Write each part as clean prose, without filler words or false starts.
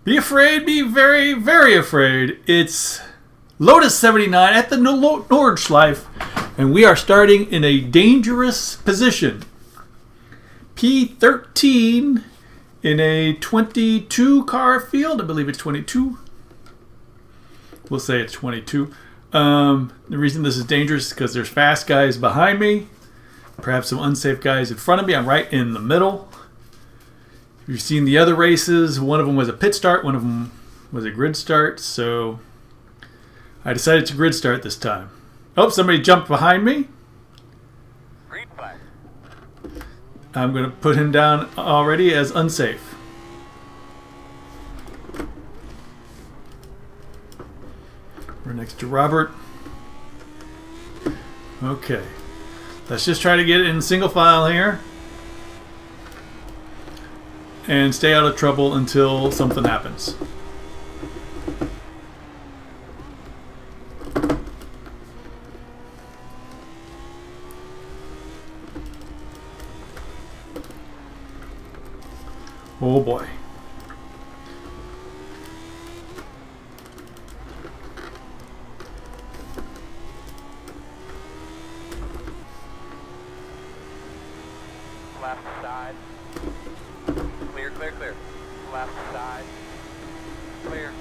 Be afraid, be very, very afraid. It's Lotus 79 at the Nordschleife, and we are starting in a dangerous position. P13 in a 22 car field. I believe it's 22. We'll say it's 22. The reason this is dangerous is because there's fast guys behind me, perhaps some unsafe guys in front of me. I'm right in the middle. If you've seen the other races, one of them was a pit start, one of them was a grid start, so I decided to grid start this time. Oh, somebody jumped behind me. Green flag. I'm going to put him down already as unsafe. We're next to Robert. Okay. Let's just try to get it in single file here. And stay out of trouble until something happens. Oh boy. Left side. Clear, clear, clear. Left side. Clear.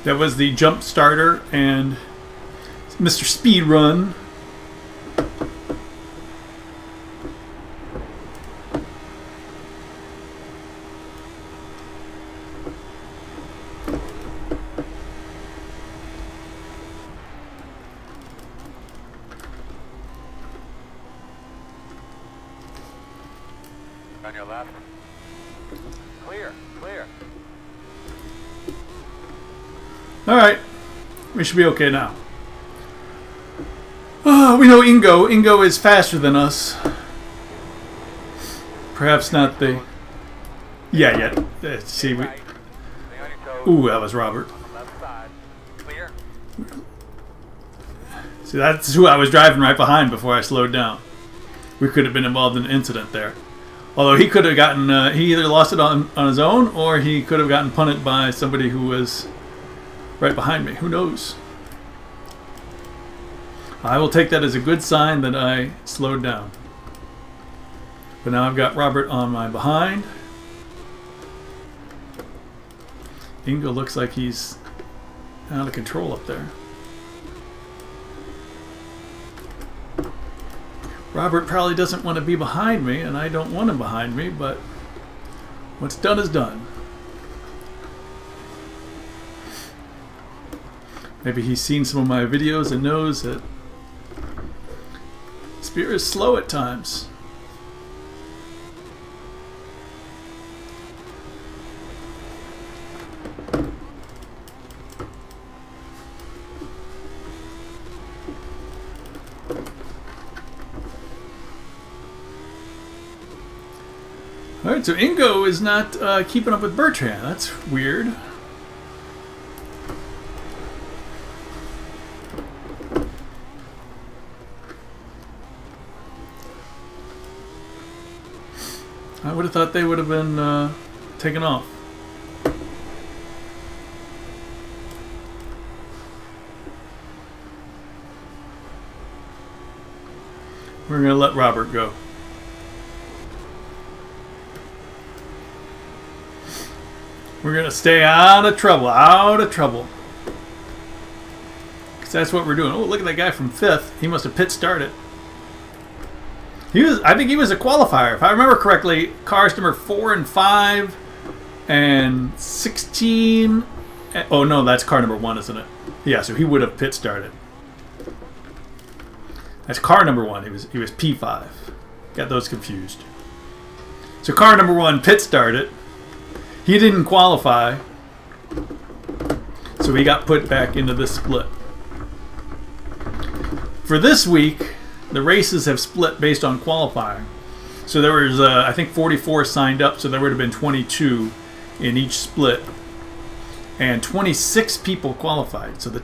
That was the jump starter and Mr. Speed Run. On your left. Clear, clear. All right, we should be okay now. We know Ingo. Ingo is faster than us. Perhaps not the... Yeah. See, we... Right. Stay on your toes. Ooh, that was Robert. Left side. Clear. See, that's who I was driving right behind before I slowed down. We could have been involved in an incident there. Although he could have gotten... he either lost it on his own, or he could have gotten punted by somebody who was right behind me. Who knows? I will take that as a good sign that I slowed down. But now I've got Robert on my behind. Ingo looks like he's out of control up there. Robert probably doesn't want to be behind me, and I don't want him behind me, but what's done is done. Maybe he's seen some of my videos and knows that Spear is slow at times. Alright, so Ingo is not keeping up with Bertrand. That's weird. I would have thought they would have been taken off. We're going to let Robert go. We're going to stay out of trouble, Because that's what we're doing. Oh, look at that guy from 5th. He must have pit started. I think he was a qualifier. If I remember correctly, cars number 4 and 5 and 16. Oh, no, that's car number 1, isn't it? Yeah, so he would have pit started. That's car number 1. He was P5. Got those confused. So car number 1 pit started. He didn't qualify, so he got put back into this split. For this week, the races have split based on qualifying. So there was, I think, 44 signed up, so there would have been 22 in each split. And 26 people qualified. So the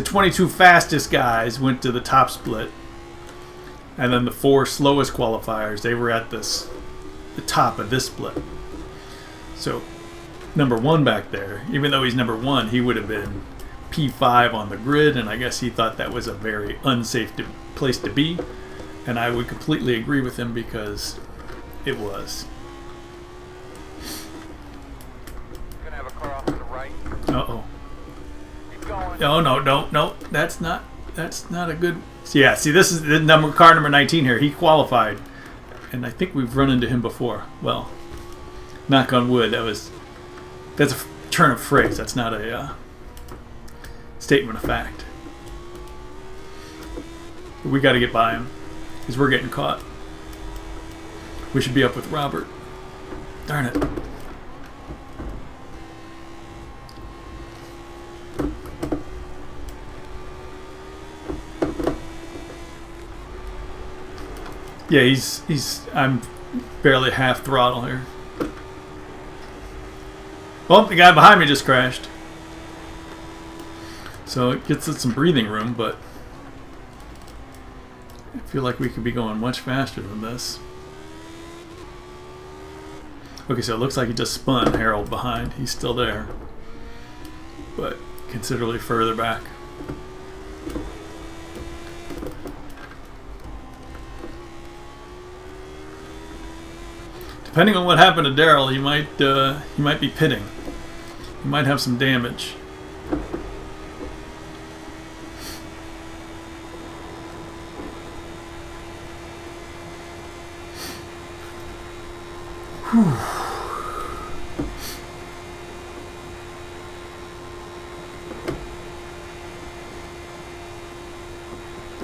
22 fastest guys went to the top split. And then the 4 slowest qualifiers, they were at the top of this split. So number 1 back there, even though he's number 1, he would have been P5 on the grid, and I guess he thought that was a very unsafe place to be. And I would completely agree with him because it was. Gonna have a car off to the right. Uh-oh. Keep going. Oh, no. That's not a good... Yeah, see, this is the car number 19 here. He qualified. And I think we've run into him before. Well, knock on wood. That's a turn of phrase. That's not a statement of fact. But we got to get by him because we're getting caught. We should be up with Robert. Darn it. Yeah, I'm barely half throttle here. Well, the guy behind me just crashed. So it gets us some breathing room, but I feel like we could be going much faster than this. Okay, so it looks like he just spun Harold behind. He's still there, but considerably further back. Depending on what happened to Daryl, he might be pitting. He might have some damage. Whew.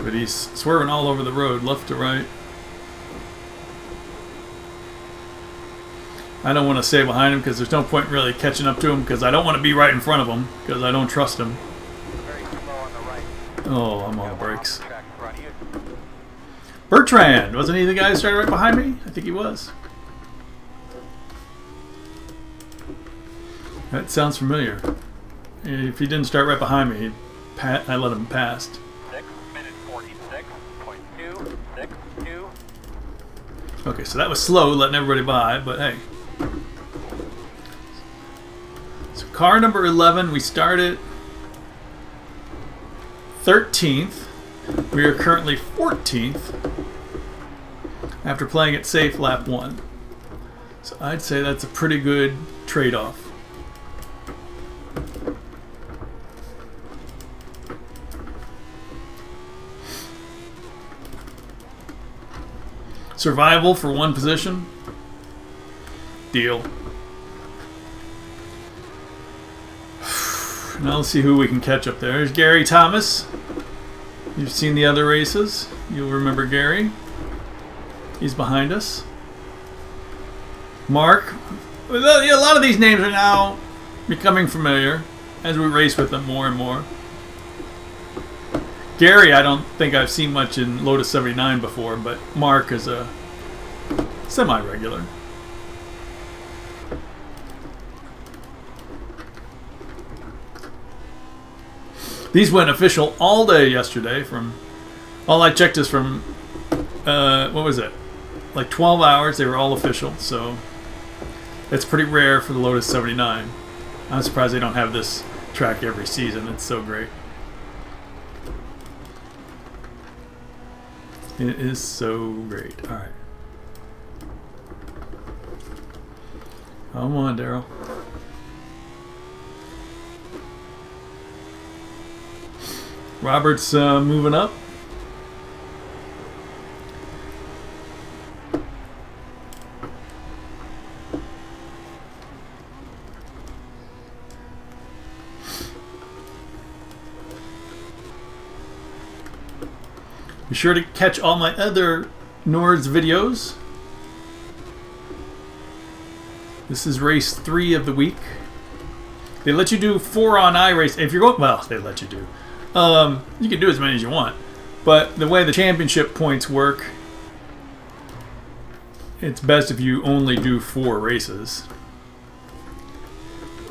But he's swerving all over the road, left to right. I don't want to stay behind him because there's no point really catching up to him because I don't want to be right in front of him because I don't trust him. Very slow on the right. Oh, I'm on brakes. Track in front of you. Bertrand! Wasn't he the guy who started right behind me? I think he was. That sounds familiar. If he didn't start right behind me, I let him pass. 6:46.262. Okay, so that was slow, letting everybody by, but hey. So car number 11, we started 13th. We are currently 14th after playing it safe lap 1. So I'd say that's a pretty good trade-off. Survival for 1 position. Deal. Now let's see who we can catch up there. There's Gary Thomas. You've seen the other races. You'll remember Gary. He's behind us. Mark. A lot of these names are now becoming familiar as we race with them more and more. Gary, I don't think I've seen much in Lotus 79 before, but Mark is a semi-regular. These went official all day yesterday. All I checked is from, what was it? Like 12 hours, they were all official, so it's pretty rare for the Lotus 79. I'm surprised they don't have this track every season. It's so great. It is so great. All right. Come on, Daryl. Robert's moving up. Be sure to catch all my other Nords videos. This is race 3 of the week. They let you do 4 on iRacing. If you're going, well, they let you do. You can do as many as you want. But the way the championship points work, it's best if you only do 4 races.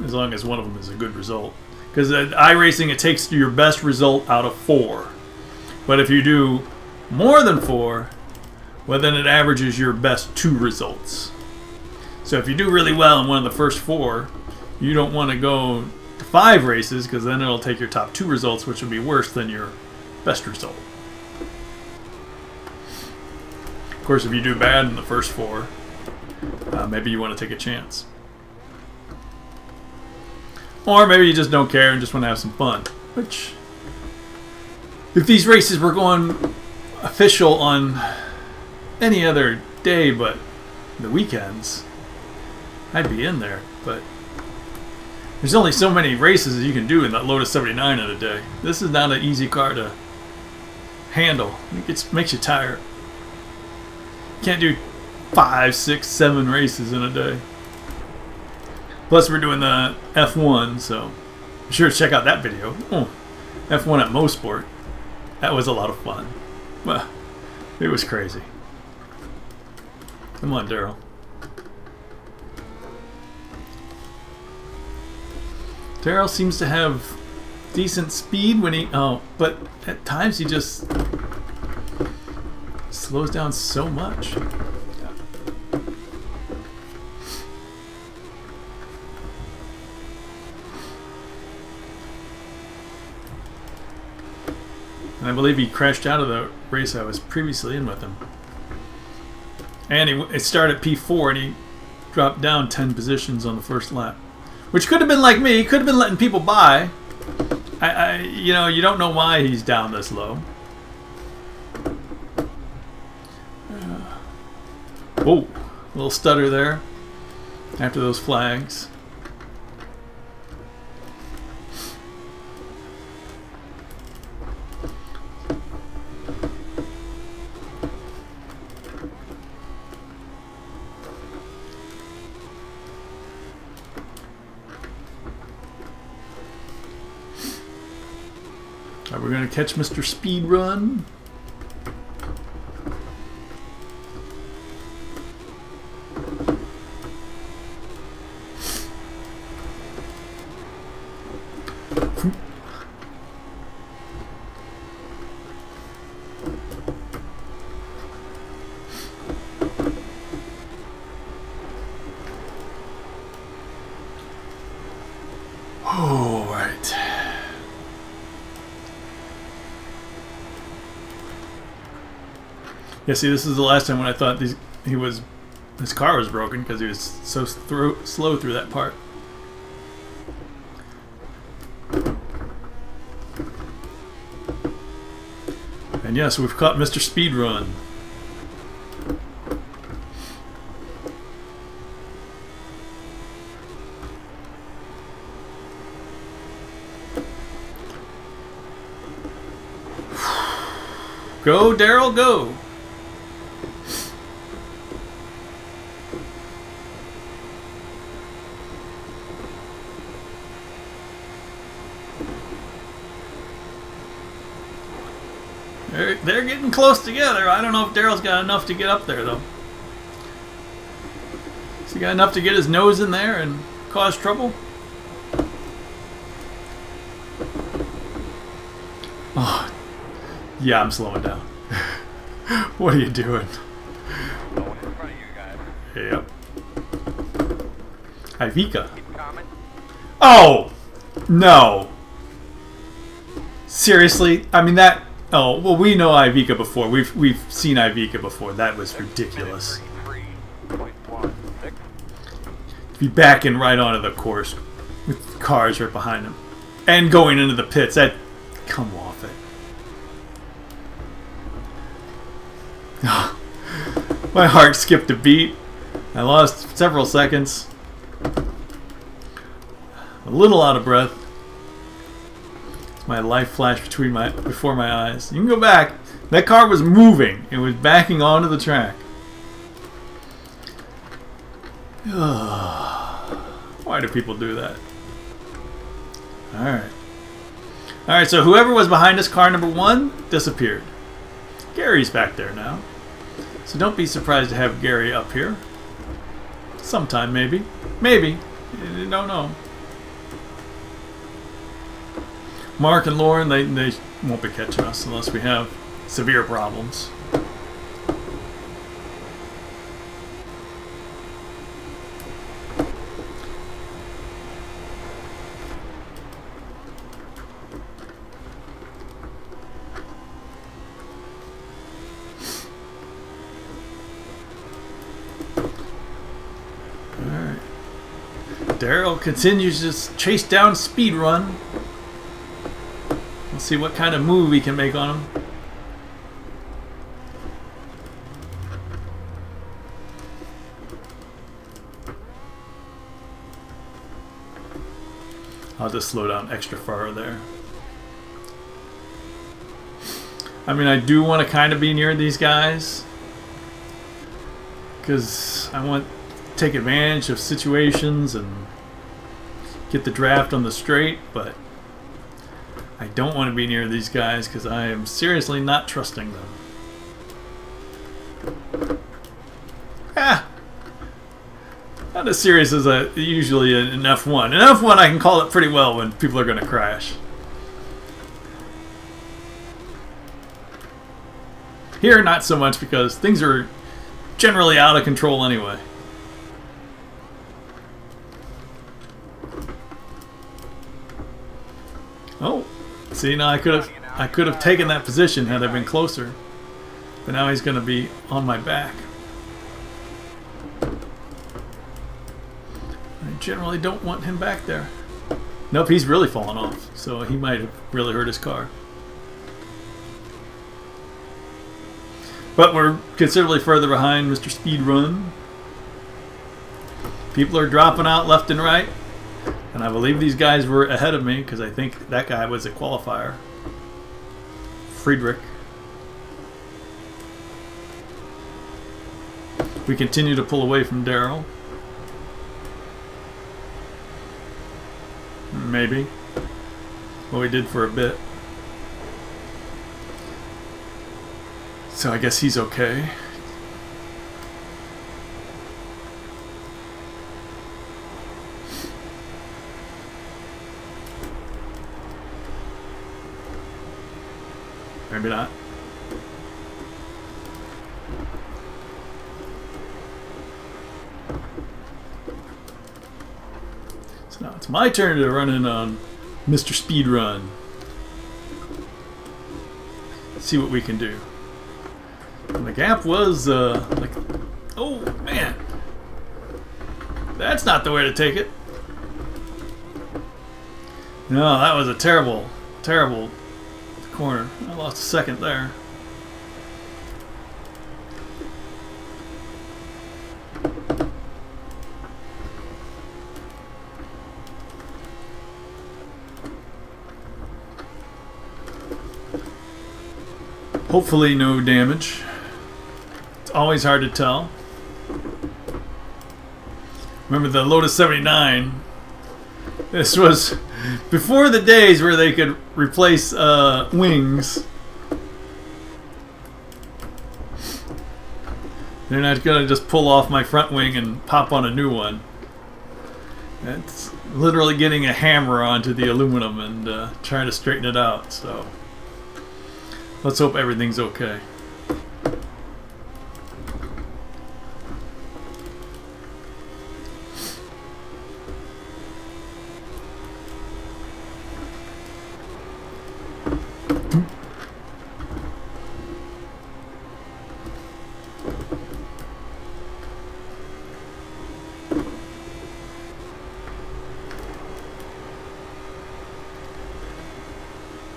As long as one of them is a good result. Because at iRacing, it takes your best result out of 4. But if you do more than 4, well, then it averages your best 2 results. So if you do really well in one of the first 4, you don't want to go to 5 races, because then it'll take your top 2 results, which will be worse than your best result. Of course, if you do bad in the first 4, maybe you want to take a chance. Or maybe you just don't care and just want to have some fun. Which, if these races were going official on any other day but the weekends, I'd be in there. But there's only so many races that you can do in that Lotus 79 in a day. This is not an easy car to handle. It makes you tired. You can't do 5, 6, 7 races in a day. Plus, we're doing the F1, so be sure to check out that video. Oh, F1 at Mosport. That was a lot of fun. Well, it was crazy. Come on, Daryl. Daryl seems to have decent speed when he... Oh, but at times he just slows down so much. And I believe he crashed out of the race I was previously in with him. And it started at P4 and he dropped down 10 positions on the first lap. Which could have been like me. He could have been letting people by. You know, you don't know why he's down this low. Whoa, a little stutter there after those flags. We're going to catch Mr. Speedrun. Oh, right. Yeah, see, this is the last time when I thought his car was broken because he was so slow through that part. And yes, we've caught Mr. Speedrun. Go, Daryl, go! They're getting close together. I don't know if Daryl's got enough to get up there, though. Has he got enough to get his nose in there and cause trouble? Oh, yeah, I'm slowing down. What are you doing? Going in front of you guys. Yep. Ivica. Keep coming. Oh! No. Seriously? I mean, that... Oh, well, we know Ivica before. We've seen Ivica before. That was ridiculous. 3.16. To be backing right onto the course with cars right behind him. And going into the pits. That... Come off it. My heart skipped a beat. I lost several seconds. A little out of breath. My life flashed before my eyes. You can go back. That car was moving. It was backing onto the track. Why do people do that? Alright. Alright, so whoever was behind us, car number 1, disappeared. Gary's back there now. So don't be surprised to have Gary up here. Sometime, maybe. Maybe. You don't know. Mark and Lauren, they won't be catching us unless we have severe problems. Daryl continues to chase down Speed Run. Let's see what kind of move he can make on him. I'll just slow down extra far there. I mean, I do want to kind of be near these guys because I want to take advantage of situations and get the draft on the straight, but I don't want to be near these guys because I am seriously not trusting them. Not as serious as usually an F1. An F1 I can call it pretty well when people are going to crash. Here, not so much because things are generally out of control anyway. Oh, see, now I could have taken that position had I been closer, but now he's going to be on my back. I generally don't want him back there. Nope, he's really fallen off, so he might have really hurt his car. But we're considerably further behind Mr. Speed Run. People are dropping out left and right. And I believe these guys were ahead of me because I think that guy was a qualifier. Friedrich. We continue to pull away from Daryl. Maybe. Well, we did for a bit. So I guess he's okay. Maybe not. So now it's my turn to run in on Mr. Speed Run. See what we can do. And the gap was like, oh man, that's not the way to take it. No, that was a terrible, terrible corner. I lost a second there. Hopefully no damage. It's always hard to tell. Remember the Lotus 79? This was before the days where they could replace wings. They're not going to just pull off my front wing and pop on a new one. It's literally getting a hammer onto the aluminum and trying to straighten it out. So let's hope everything's okay.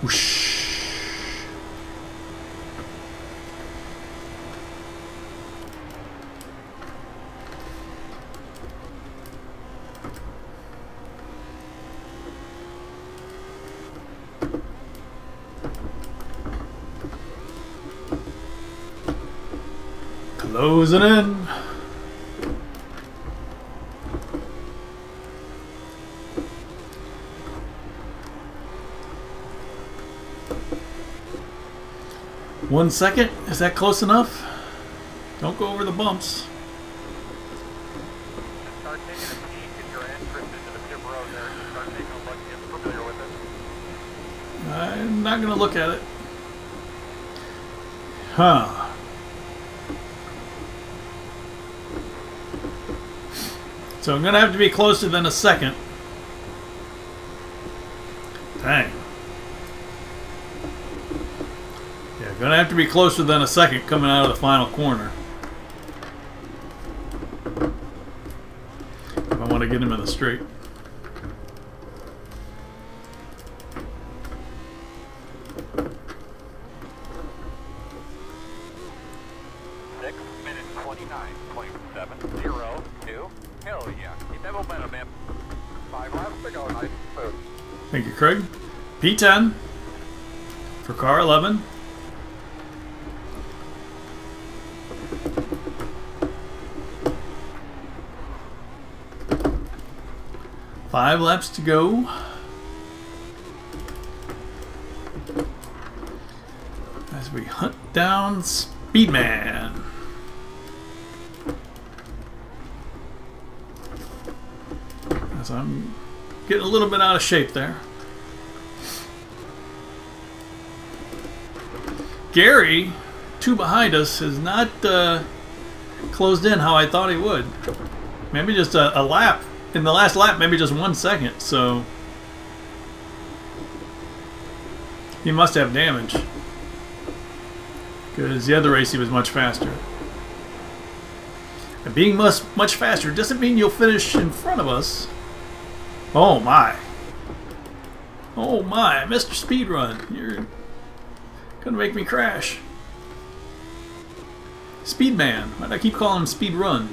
Whoosh. Closing in. One second, is that close enough? Don't go over the bumps. Start taking a peek at your entrance into the pit road there. Just start taking a look, get familiar with it. I'm not going to look at it. Huh. So I'm going to have to be closer than a second. Dang. Yeah, going to have to be closer than a second coming out of the final corner. If I want to get him in the straight. Thank you, Craig. P10 for car 11. Five laps to go. As we hunt down Speedman. As I'm getting a little bit out of shape there. Gary, two behind us, has not closed in how I thought he would. Maybe just a lap. In the last lap, maybe just 1 second. So he must have damage. Because the other race he was much faster. And being much faster doesn't mean you'll finish in front of us. Oh my. Oh my, Mr. Speedrun. You're gonna make me crash. Speedman. Why'd I keep calling him Speedrun?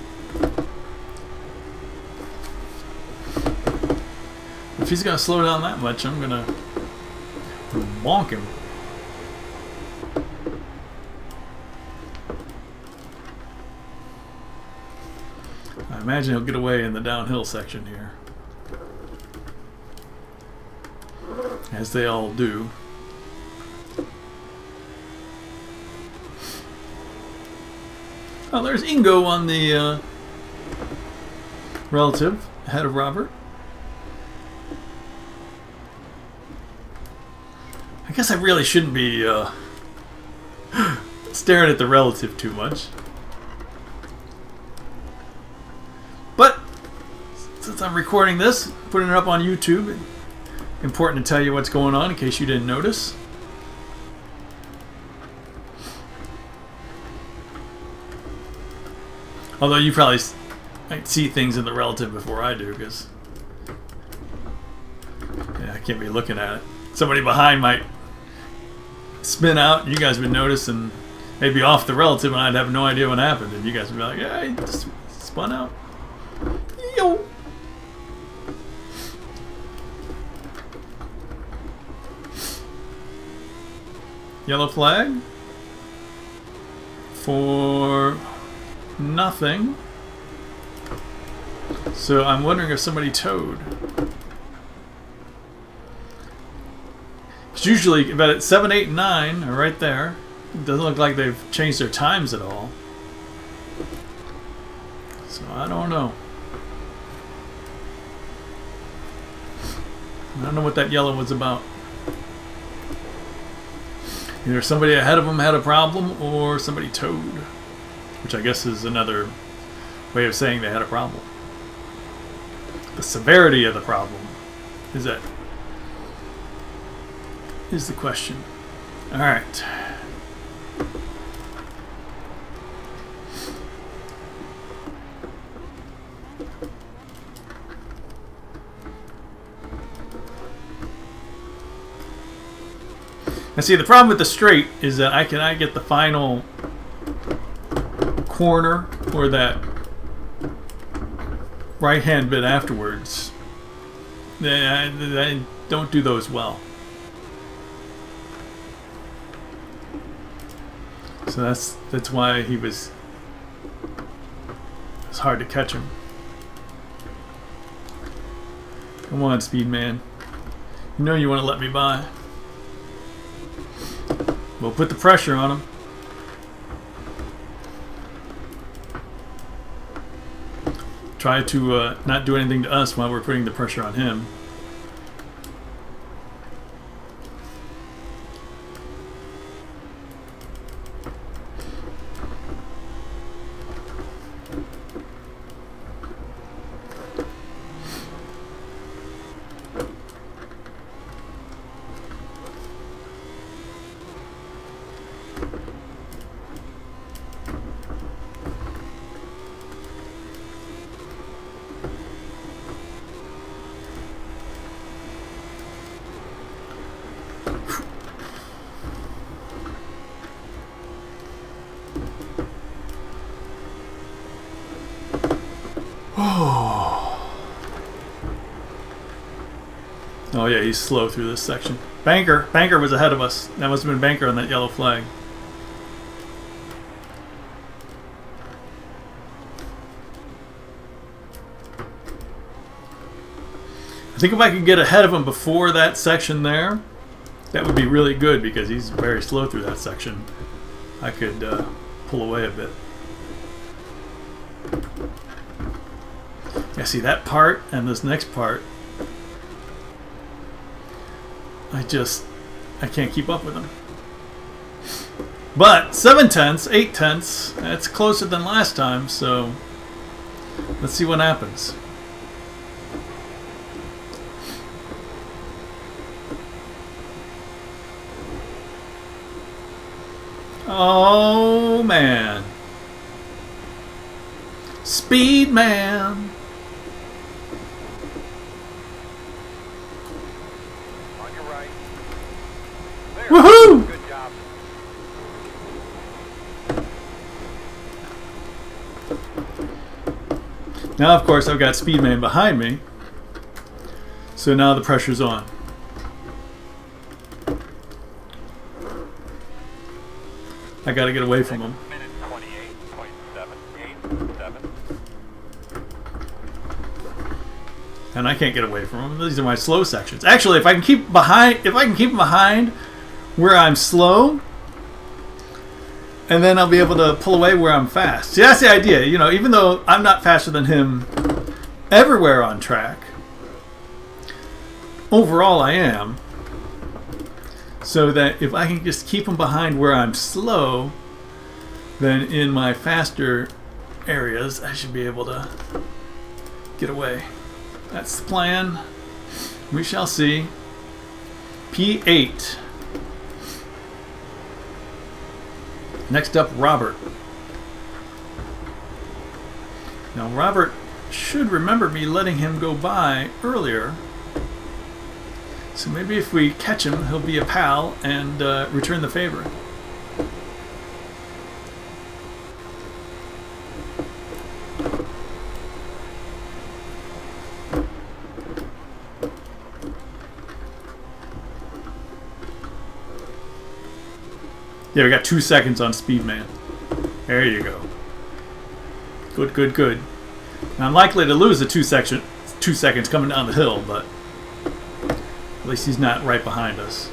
If he's gonna slow down that much, I'm gonna bonk him. I imagine he'll get away in the downhill section here. As they all do. Oh, there's Ingo on the relative, ahead of Robert. I guess I really shouldn't be staring at the relative too much. But since I'm recording this, putting it up on YouTube, important to tell you what's going on in case you didn't notice. Although you probably might see things in the relative before I do, because yeah, I can't be looking at it. Somebody behind might spin out, you guys would notice, and they'd be off the relative, and I'd have no idea what happened, and you guys would be like, yeah, he just spun out. Yo! Yellow flag for nothing. So I'm wondering if somebody towed. It's usually about 7, 8, and 9 are right there. It doesn't look like they've changed their times at all. So I don't know. I don't know what that yellow was about. Either somebody ahead of them had a problem or somebody towed. Which I guess is another way of saying they had a problem. The severity of the problem is the question. Alright. Now see, the problem with the straight is that I cannot get the final corner or that right hand bit afterwards. I don't do those well. So that's why it was hard to catch him. Come on, Speedman. You know you want to let me by. We'll put the pressure on him. Try to not do anything to us while we're putting the pressure on him. Oh yeah, he's slow through this section. Banker was ahead of us. That must have been Banker on that yellow flag. I think if I could get ahead of him before that section there, that would be really good because he's very slow through that section. I could pull away a bit. Yeah, see that part and this next part, I can't keep up with him. But 7/10, 8/10, that's closer than last time, so let's see what happens. Oh man. Speed man. On your right. There. Woohoo! Good job. Now, of course, I've got Speedman behind me, so now the pressure's on. I gotta get away from him. Minute 28.787. And I can't get away from him. These are my slow sections. Actually, if I can keep him behind where I'm slow, and then I'll be able to pull away where I'm fast. See, that's the idea. You know, even though I'm not faster than him everywhere on track, overall I am. So that if I can just keep him behind where I'm slow, then in my faster areas, I should be able to get away. That's the plan. We shall see. P8. Next up, Robert. Now, Robert should remember me letting him go by earlier. So maybe if we catch him, he'll be a pal and return the favor. Yeah, we got 2 seconds on Speedman. There you go. Good, good, good. Now, I'm likely to lose the 2 seconds coming down the hill, but at least he's not right behind us.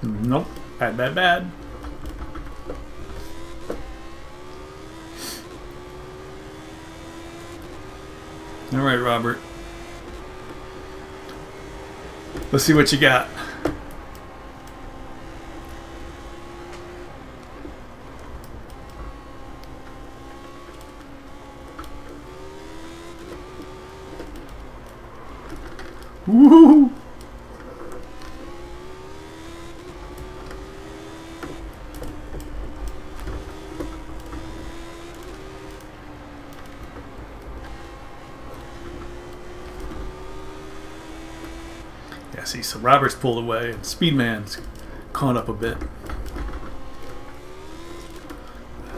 Nope. Bad, bad, bad. All right, Robert. Let's see what you got. Woo! Yeah, see, so Robert's pulled away and Speedman's caught up a bit.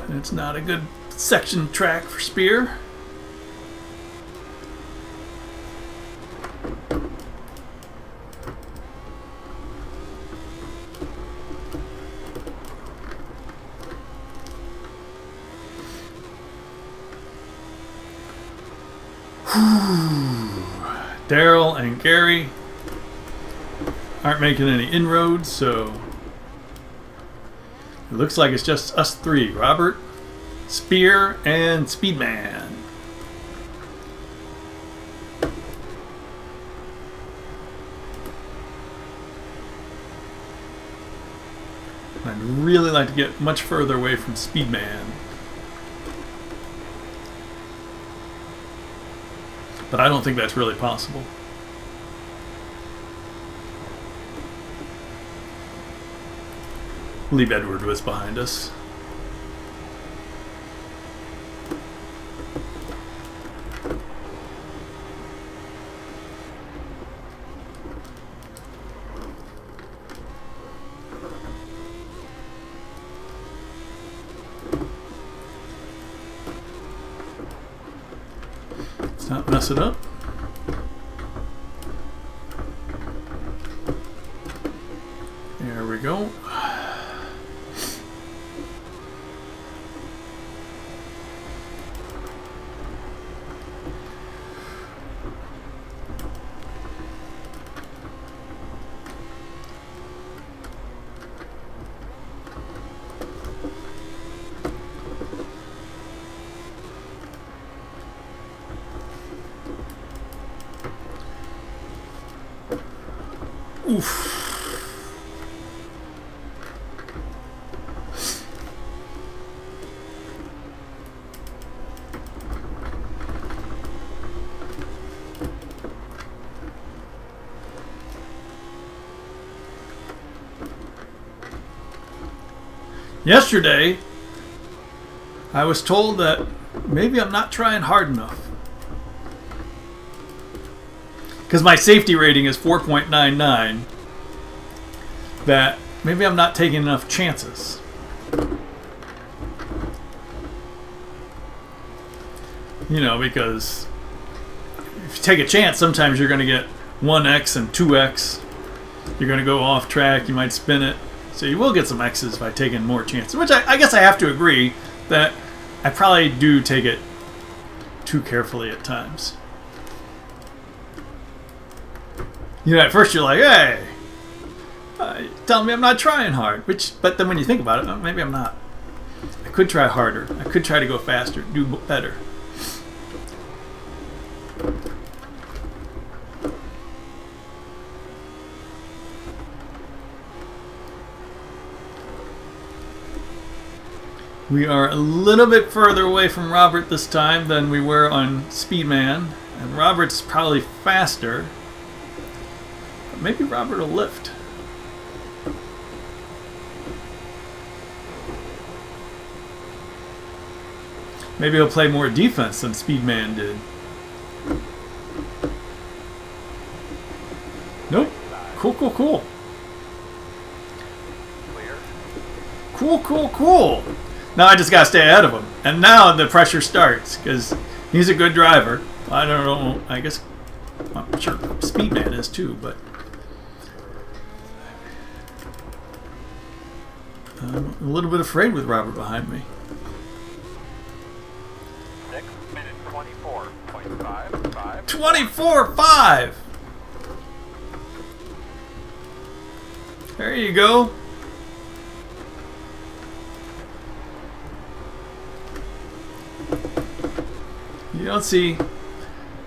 It's not a good section track for Spear. Daryl and Gary aren't making any inroads, so it looks like it's just us three: Robert, Spear, and Speedman. I'd really like to get much further away from Speedman. But I don't think that's really possible. Leave Edward was behind us. mess it up. There we go. Oof. Yesterday, I was told that maybe I'm not trying hard enough. Because my safety rating is 4.99, that maybe I'm not taking enough chances. You know, because if you take a chance, sometimes you're going to get 1x and 2x. You're going to go off track, you might spin it. So you will get some X's by taking more chances, which I guess I have to agree that I probably do take it too carefully at times. You know, at first you're like, hey, tell me I'm not trying hard. But then when you think about it, maybe I'm not. I could try harder. I could try to go faster, do better. We are a little bit further away from Robert this time than we were on Speedman. And Robert's probably faster. But maybe Robert will lift. Maybe he'll play more defense than Speedman did. Nope. Cool, cool, cool. Cool, cool, cool. Now I just gotta stay ahead of him. And now the pressure starts, because he's a good driver. I don't know, I guess, I'm sure Speedman is too, but... I'm a little bit afraid with Robert behind me. 6 minute 24.55. 24.5! There you go. You don't see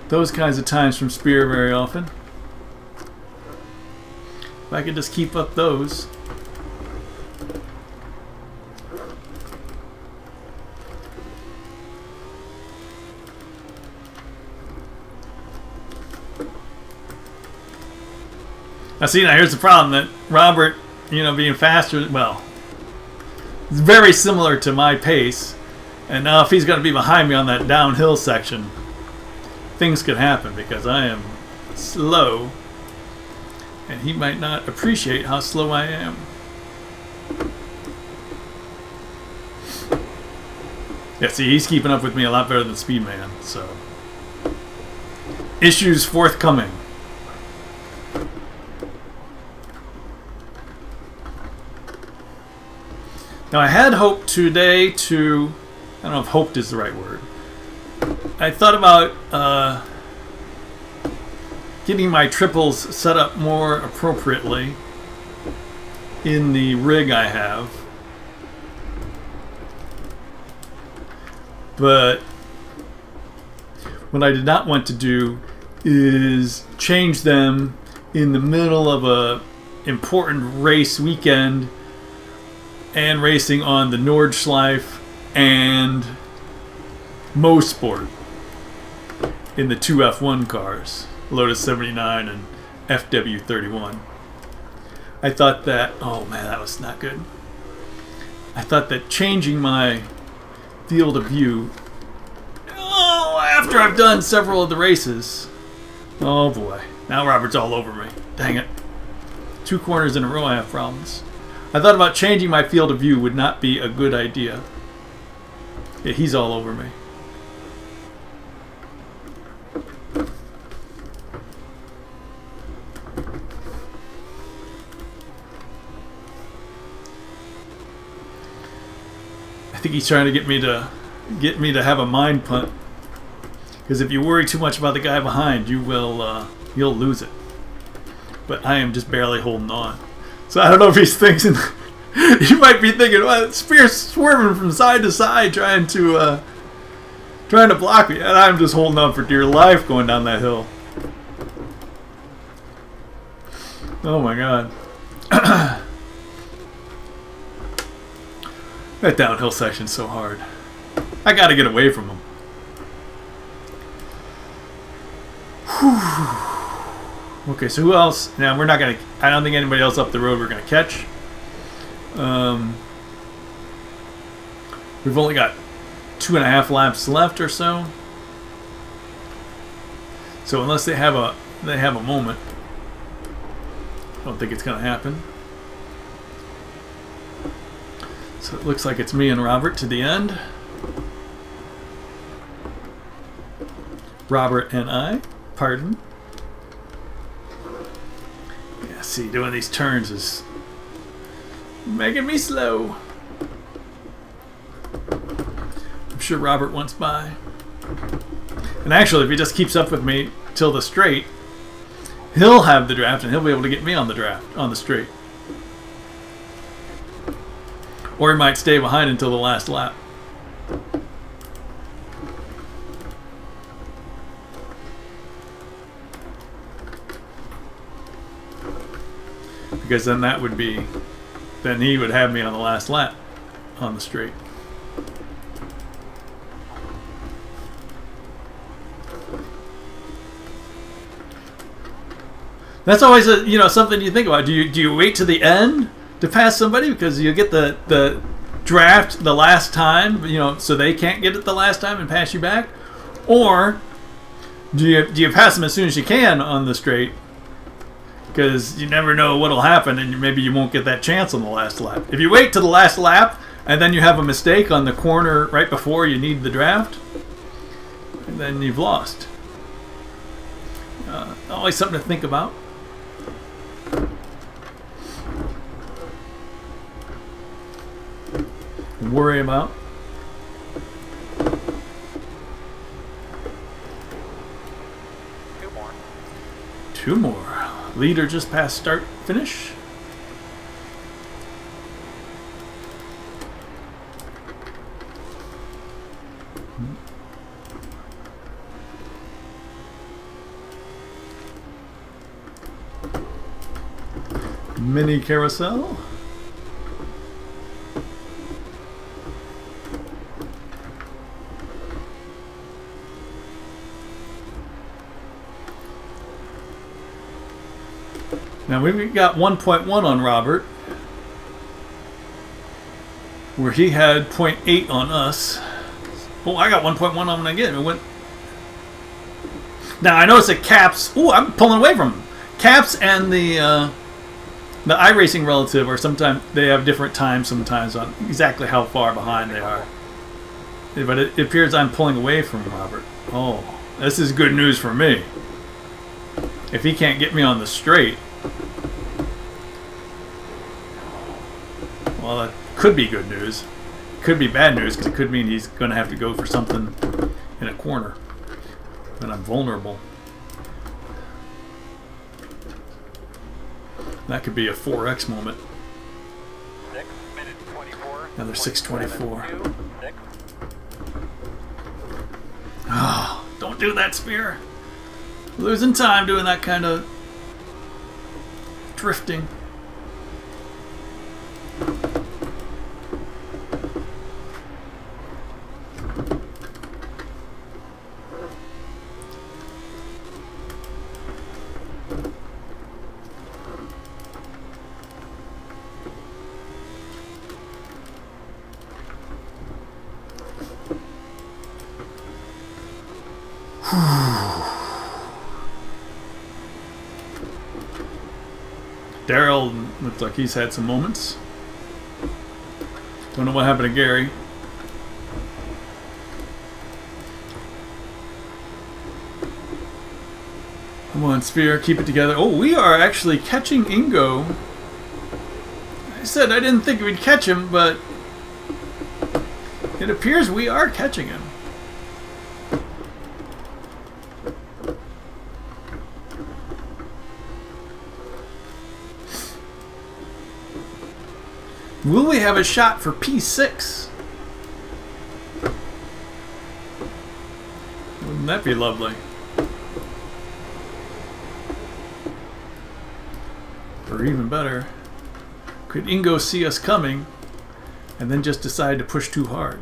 those kinds of times from Spear very often. If I could just keep up those. Now see, now here's the problem, that Robert, you know, being faster, well, it's very similar to my pace. And now if he's going to be behind me on that downhill section, things could happen because I am slow. And he might not appreciate how slow I am. Yeah, see, he's keeping up with me a lot better than Speedman, so. Issues forthcoming. Now I had hoped today to... I don't know if hoped is the right word. I thought about getting my triples set up more appropriately in the rig I have. But what I did not want to do is change them in the middle of a important race weekend and racing on the Nordschleife and Mosport in the two F1 cars, Lotus 79 and FW31. I thought that, oh man, that was not good. I thought that changing my field of view, after I've done several of the races, oh boy, now Robert's all over me. Dang it. 2 corners in a row I have problems. I thought about changing my field of view would not be a good idea. Yeah, he's all over me. think he's trying to get me to have a mind punt. Because if you worry too much about the guy behind, you'll lose it. But I am just barely holding on. So I don't know if he's thinking. You might be thinking, well, Spear's swerving from side to side, trying to block me, and I'm just holding on for dear life going down that hill. Oh my god. That downhill section's so hard. I gotta get away from him. Whew. Okay, so who else? Now we're not gonna. I don't think anybody else up the road we're gonna catch. We've only got 2.5 laps left or so. So unless they have a moment, I don't think it's gonna happen. So it looks like it's me and Robert to the end. Robert and I, pardon. Yeah, see, doing these turns is making me slow. I'm sure Robert wants by. And actually, if he just keeps up with me till the straight, he'll have the draft and he'll be able to get me on the straight. Or he might stay behind until the last lap. Because then then he would have me on the last lap on the straight. That's always something you think about. Do you wait to the end to pass somebody because you get the draft the last time, so they can't get it the last time and pass you back, or do you pass them as soon as you can on the straight? Because you never know what'll happen, and maybe you won't get that chance on the last lap. If you wait to the last lap and then you have a mistake on the corner right before you need the draft, then you've lost. Always something to think about. Worry about. Two more. Leader just past start finish. Mini carousel. Now we've got 1.1 on Robert, where he had 0.8 on us. Oh, I got 1.1 on him again. It went. Now I notice that Caps. Oh, I'm pulling away from him. Caps and the iRacing relative are sometimes they have different times sometimes on exactly how far behind they are. But it appears I'm pulling away from Robert. Oh, this is good news for me. If he can't get me on the straight. Well, that could be good news. Could be bad news because it could mean he's going to have to go for something in a corner. And I'm vulnerable. That could be a 4X moment. 6 minutes 24. Another 6:24. Oh, don't do that, Spear. Losing time doing that kind of drifting. Daryl looks like he's had some moments. Don't know what happened to Gary. Come on, Spear, keep it together. Oh, we are actually catching Ingo. I said I didn't think we'd catch him, but It appears we are catching him. Will we have a shot for P6? Wouldn't that be lovely? Or even better, could Ingo see us coming and then just decide to push too hard?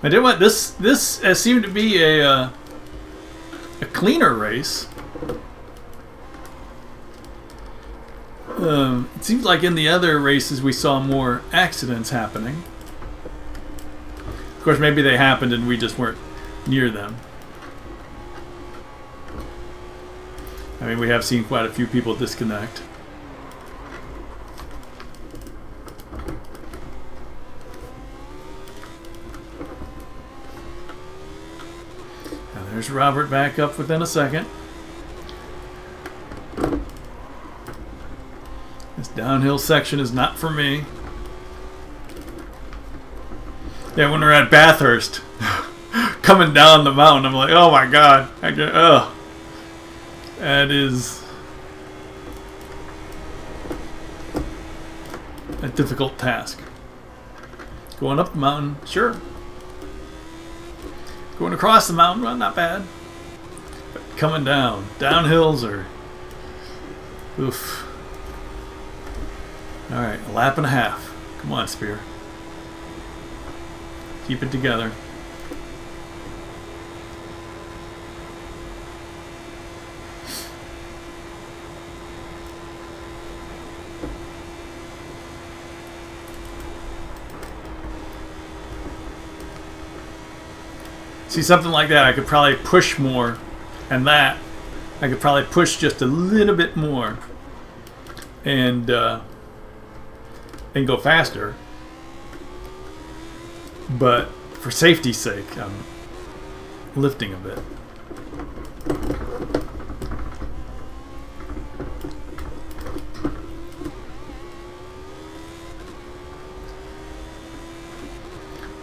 I did want this. This seemed to be a cleaner race. It seems like in the other races we saw more accidents happening. Of course, maybe they happened and we just weren't near them. I mean, we have seen quite a few people disconnect. And there's Robert back up within a second. This downhill section is not for me. Yeah, when we're at Bathurst, coming down the mountain, I'm like, oh my god, that is a difficult task. Going up the mountain, sure. Going across the mountain, well, not bad. But coming down, downhills are, oof. All right, a lap and a half. Come on, Spear. Keep it together. See, something like that, I could probably push more, and that I could probably push just a little bit more, and go faster. But for safety's sake, I'm lifting a bit.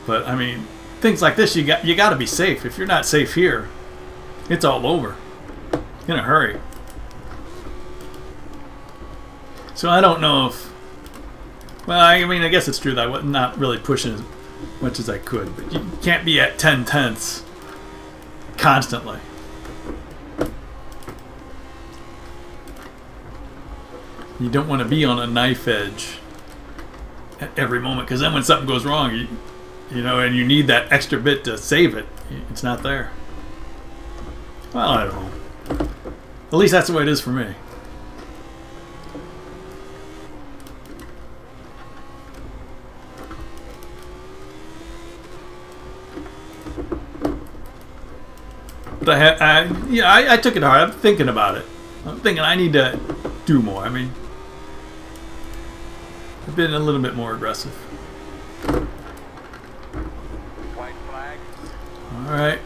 But I mean, things like this, you got to be safe. If you're not safe here, it's all over in a hurry. So I don't know if, well, I mean, I guess it's true that I was not really pushing as much as I could, but you can't be at 10 tenths constantly. You don't want to be on a knife edge at every moment, because then when something goes wrong, you know, and you need that extra bit to save it, it's not there. Well, I don't know. At least that's the way it is for me. But I took it hard. I'm thinking about it. I'm thinking I need to do more. I mean, I've been a little bit more aggressive. White flag. All right.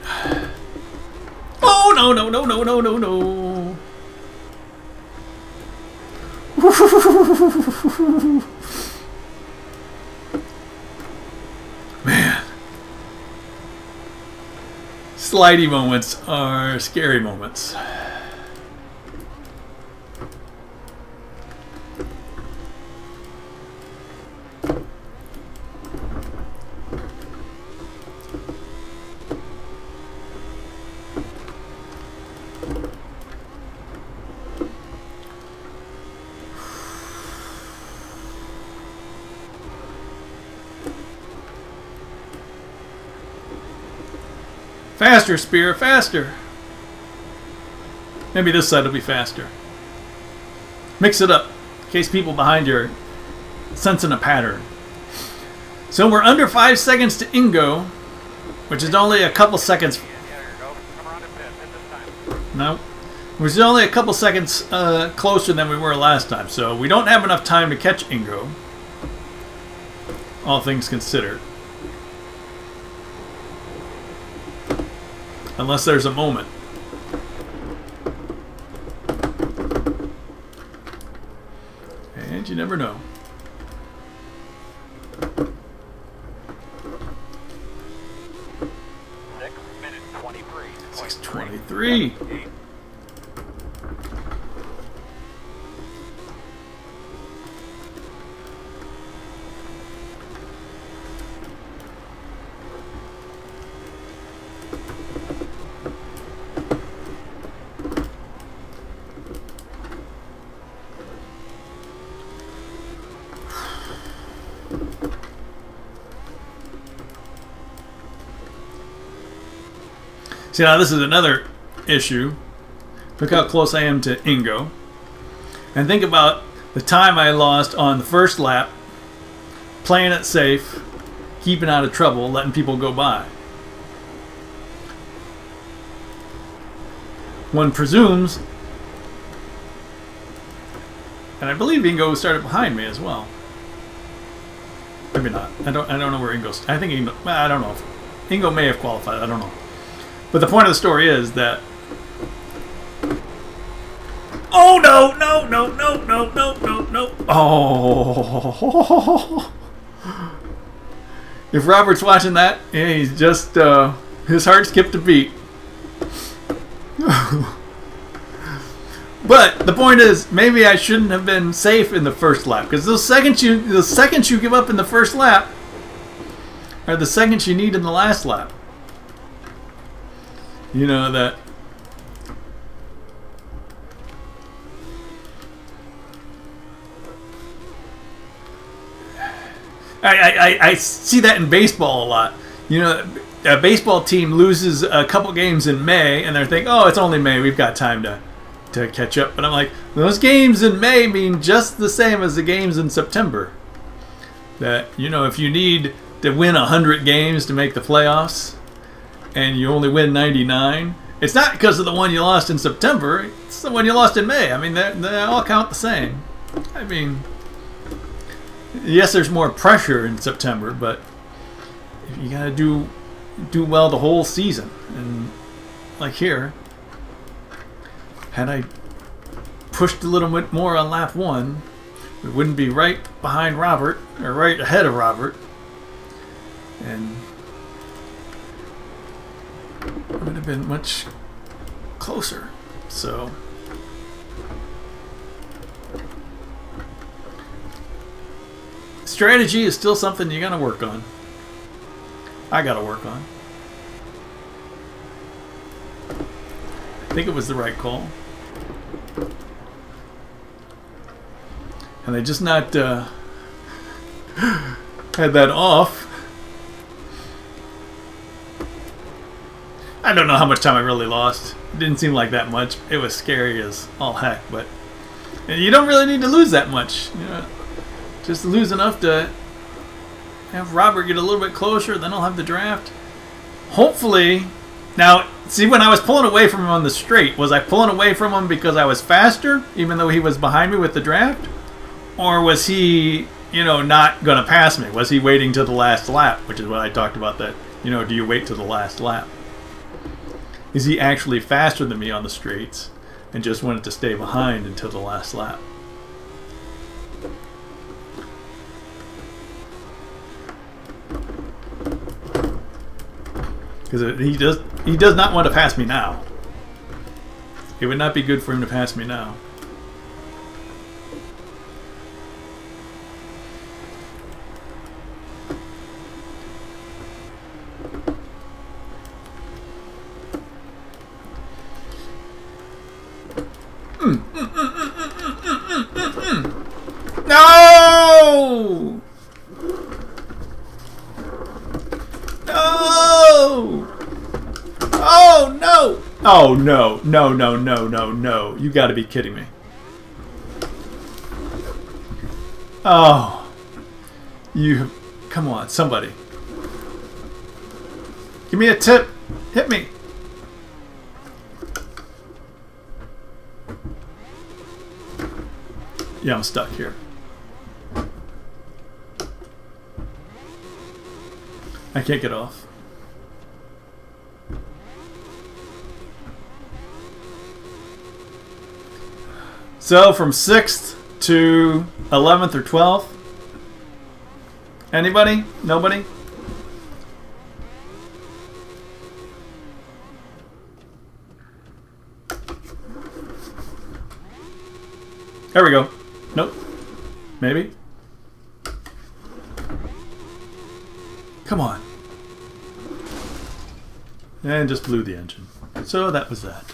Oh no no no no no no no! Man. Slidey moments are scary moments. Faster, Spear, faster. Maybe this side will be faster. Mix it up, in case people behind you are sensing a pattern. So we're under 5 seconds to Ingo, which is only a couple seconds. Yeah, there you go. Come around and pit this time. No, which is only a couple seconds closer than we were last time. So we don't have enough time to catch Ingo. all things considered. Unless there's a moment. And you never know. 6:23. See, now this is another issue. Look how close I am to Ingo. And think about the time I lost on the first lap, playing it safe, keeping out of trouble, letting people go by. One presumes, and I believe Ingo started behind me as well. Maybe not. I don't know where Ingo's. I think Ingo. I don't know. Ingo may have qualified. I don't know. But the point of the story is that. Oh no! No! No! No! No! No! No! No! Oh! If Robert's watching that, yeah, he's just his heart skipped a beat. But the point is, maybe I shouldn't have been safe in the first lap, because the seconds you give up in the first lap are the seconds you need in the last lap. You know that. I see that in baseball a lot. You know, a baseball team loses a couple games in May, and they're thinking, "Oh, it's only May. We've got time to catch up." But I'm like, those games in May mean just the same as the games in September. That, you know, if you need to win 100 games to make the playoffs, and you only win 99, it's not because of the one you lost in September. It's the one you lost in May. I mean, they all count the same. I mean, yes, there's more pressure in September, but you gotta do well the whole season. And like here, had I pushed a little bit more on lap 1, we wouldn't be right behind Robert, or right ahead of Robert, and it would have been much closer. So strategy is still something you gotta work on. I gotta work on. I think it was the right call. And they just not had that off. I don't know how much time I really lost. It didn't seem like that much. It was scary as all heck, but you don't really need to lose that much. You know, just lose enough to have Robert get a little bit closer, then I'll have the draft. Hopefully, now, see, when I was pulling away from him on the straight, was I pulling away from him because I was faster, even though he was behind me with the draft? Or was he, you know, not going to pass me? Was he waiting till the last lap, which is what I talked about, that, you know, do you wait till the last lap? Is he actually faster than me on the straights and just wanted to stay behind until the last lap? Because he does not want to pass me now. It would not be good for him to pass me now. No! No! Oh no! Oh no! No! No! No! No! No! You got to be kidding me! Oh, you! Come on, somebody! Give me a tip! Hit me! Yeah, I'm stuck here. I can't get off. So from 6th to 11th or 12th. Anybody? Nobody? There we go. Nope. Maybe. Come on. And just blew the engine. So that was that.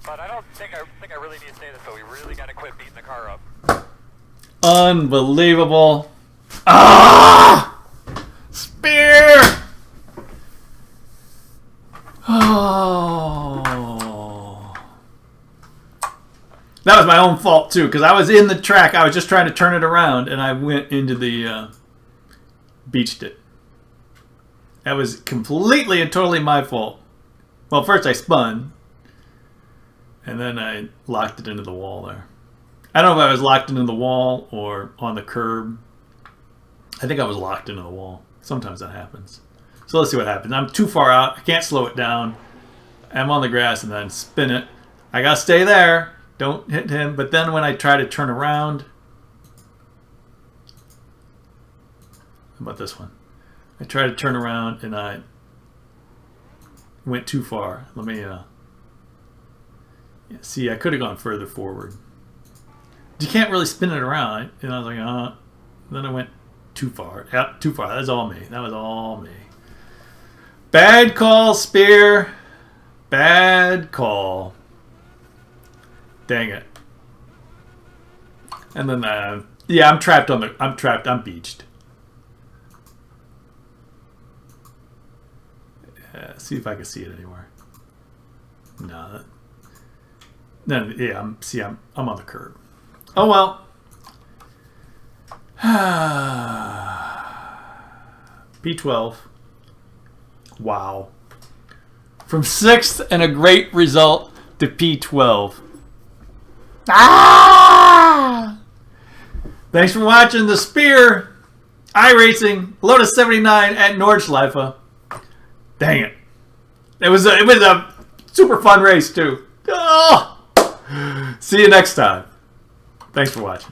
But I don't think I really need to say this, but we really got to quit beating the car up. Unbelievable. Ah! Spear! Oh. That was my own fault too, because I was in the track. I was just trying to turn it around, and I went into the beached it. That was completely and totally my fault. Well, first I spun, and then I locked it into the wall there. I don't know if I was locked into the wall or on the curb. I think I was locked into the wall. Sometimes that happens. So let's see what happens. I'm too far out. I can't slow it down. I'm on the grass and then spin it. I gotta stay there. Don't hit him. But then when I try to turn around... How about this one? I tried to turn around and I went too far. Let me... see, I could have gone further forward. You can't really spin it around. And I was like, then I went too far. Yep, too far. That was all me. That was all me. Bad call, Spear. Bad call. Dang it. And then, yeah, I'm trapped on the... I'm trapped. I'm beached. See if I can see it anywhere. No. No. Yeah. I'm on the curb. Oh well. P12. Wow. From 6th and a great result to P12. Ah! Thanks for watching the Spear iRacing Lotus 79 at Nordschleife. Dang it. It was a super fun race too. Oh! See you next time. Thanks for watching.